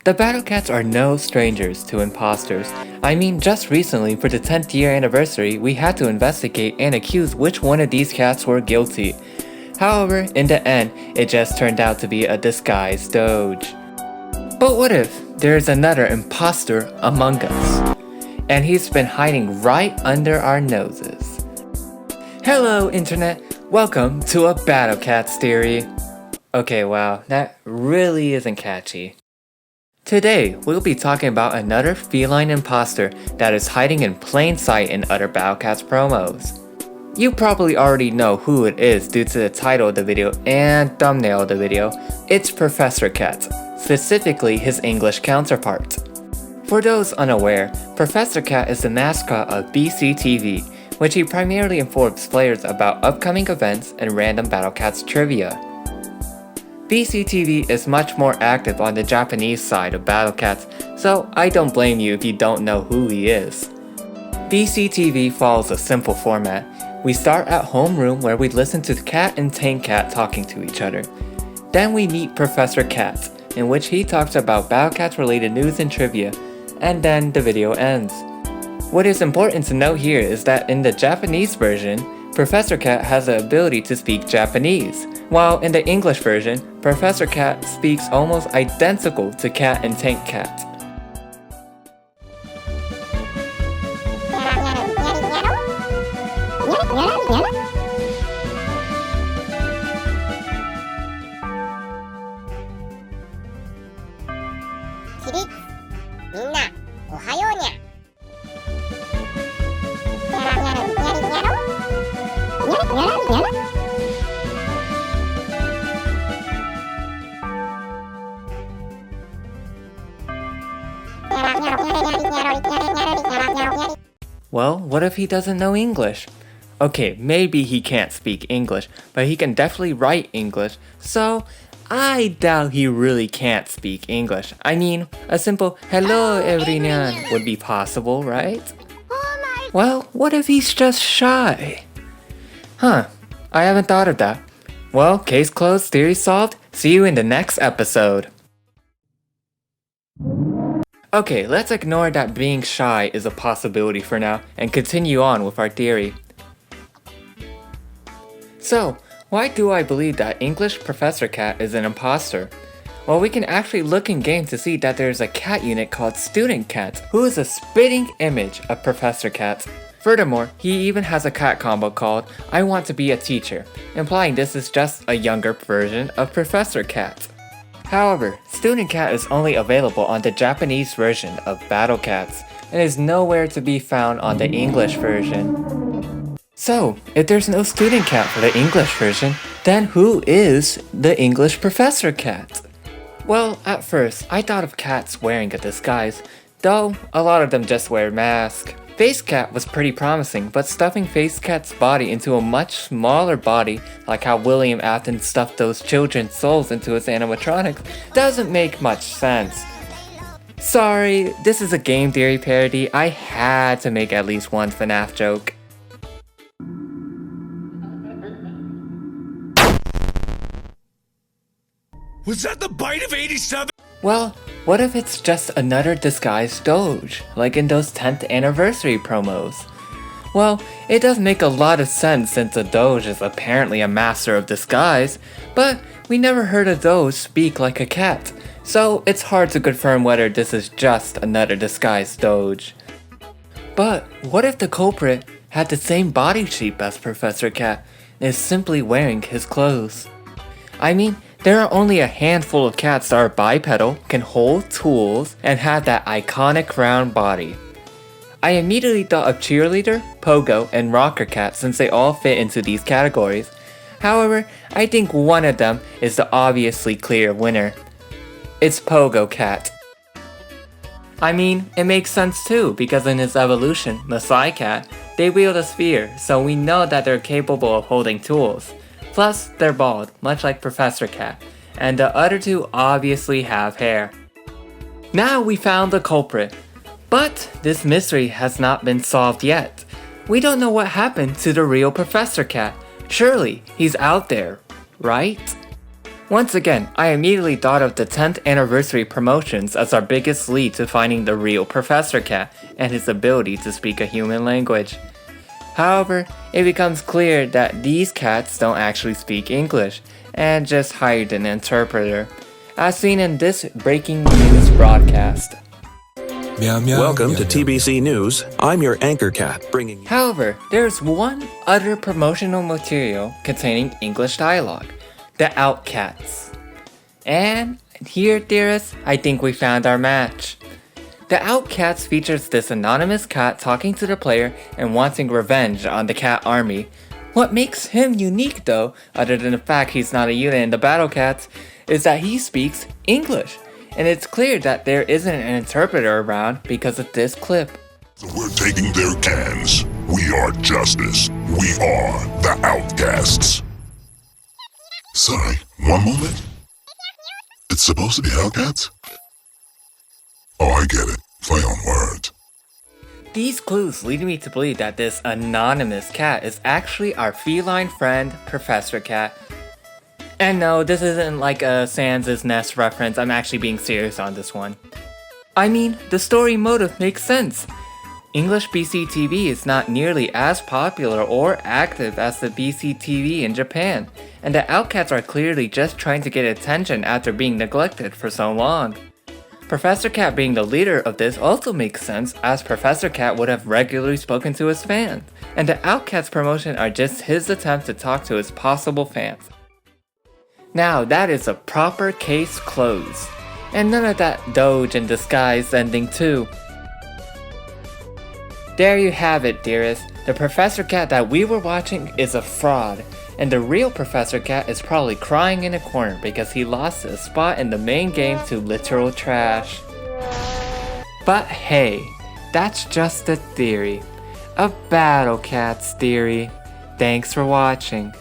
The Battle Cats are no strangers to imposters. I mean, just recently, for the 10th year anniversary, we had to investigate and accuse which one of these cats were guilty. However, in the end, it just turned out to be a disguised Doge. But what if there's another imposter among us? And he's been hiding right under our noses. Hello, Internet! Welcome to a Battle Cats theory. Okay, wow, that really isn't catchy. Today, we'll be talking about another feline imposter that is hiding in plain sight in other Battle Cats promos. You probably already know who it is due to the title of the video and thumbnail of the video. It's Professor Cat, specifically his English counterpart. For those unaware, Professor Cat is the mascot of BCTV, which he primarily informs players about upcoming events and random Battle Cats trivia. BCTV is much more active on the Japanese side of Battle Cats, so I don't blame you if you don't know who he is. BCTV follows a simple format. We start at homeroom where we listen to the Cat and Tank Cat talking to each other. Then we meet Professor Cat, in which he talks about Battle Cats related news and trivia, and then the video ends. What is important to note here is that in the Japanese version, Professor Cat has the ability to speak Japanese, while in the English version, Professor Cat speaks almost identical to Cat and Tank Cat. Well, what if he doesn't know English? Okay, maybe he can't speak English, but he can definitely write English, so I doubt he really can't speak English. I mean, a simple hello everyone would be possible, right? Well, what if he's just shy? Huh, I haven't thought of that. Well, case closed, theory solved. See you in the next episode. Okay, let's ignore that being shy is a possibility for now and continue on with our theory. So, why do I believe that English Professor Cat is an imposter? Well, we can actually look in game to see that there's a cat unit called Student Cat, who is a spitting image of Professor Cat. Furthermore, he even has a cat combo called I Want to Be a Teacher, implying this is just a younger version of Professor Cat. However, Student Cat is only available on the Japanese version of Battle Cats, and is nowhere to be found on the English version. So, if there's no Student Cat for the English version, then who is the English Professor Cat? Well, at first, I thought of cats wearing a disguise, though a lot of them just wear masks. Face Cat was pretty promising, but stuffing Face Cat's body into a much smaller body, like how William Afton stuffed those children's souls into his animatronics, doesn't make much sense. Sorry, this is a game theory parody. I had to make at least one FNAF joke. Was that the bite of 87? Well, what if it's just another disguised Doge, like in those 10th anniversary promos? Well, it does make a lot of sense since the Doge is apparently a master of disguise, but we never heard a Doge speak like a cat, so it's hard to confirm whether this is just another disguised Doge. But what if the culprit had the same body shape as Professor Cat and is simply wearing his clothes? I mean, there are only a handful of cats that are bipedal, can hold tools, and have that iconic round body. I immediately thought of Cheerleader, Pogo, and Rocker Cat since they all fit into these categories. However, I think one of them is the obviously clear winner. It's Pogo Cat. I mean, it makes sense too, because in its evolution, Masai Cat, they wield a sphere, so we know that they're capable of holding tools. Plus, they're bald, much like Professor Cat, and the other two obviously have hair. Now we found the culprit, but this mystery has not been solved yet. We don't know what happened to the real Professor Cat. Surely, he's out there, right? Once again, I immediately thought of the 10th anniversary promotions as our biggest lead to finding the real Professor Cat and his ability to speak a human language. However, it becomes clear that these cats don't actually speak English and just hired an interpreter, as seen in this breaking news broadcast. Meow, meow, Welcome meow, to meow. TBC News. I'm your anchor cat, bringing you... However, there's one other promotional material containing English dialogue, the Outcats. And here, dearest, I think we found our match. The Outcats features this anonymous cat talking to the player and wanting revenge on the cat army. What makes him unique though, other than the fact he's not a unit in the Battle Cats, is that he speaks English. And it's clear that there isn't an interpreter around because of this clip. We're taking their cans. We are justice. We are the outcasts. Sorry, one moment. It's supposed to be outcasts? Oh, I get it. Play on words. These clues lead me to believe that this anonymous cat is actually our feline friend, Professor Cat. And no, this isn't like a Sans' Nest reference, I'm actually being serious on this one. I mean, the story motive makes sense. English BCTV is not nearly as popular or active as the BCTV in Japan, and the Outcats are clearly just trying to get attention after being neglected for so long. Professor Cat being the leader of this also makes sense, as Professor Cat would have regularly spoken to his fans, and the Outcats promotion are just his attempt to talk to his possible fans. Now that is a proper case closed, and none of that Doge in disguise ending too. There you have it, dearest. The Professor Cat that we were watching is a fraud, and the real Professor Cat is probably crying in a corner because he lost a spot in the main game to literal trash. But hey, that's just a theory. A Battle Cats theory. Thanks for watching.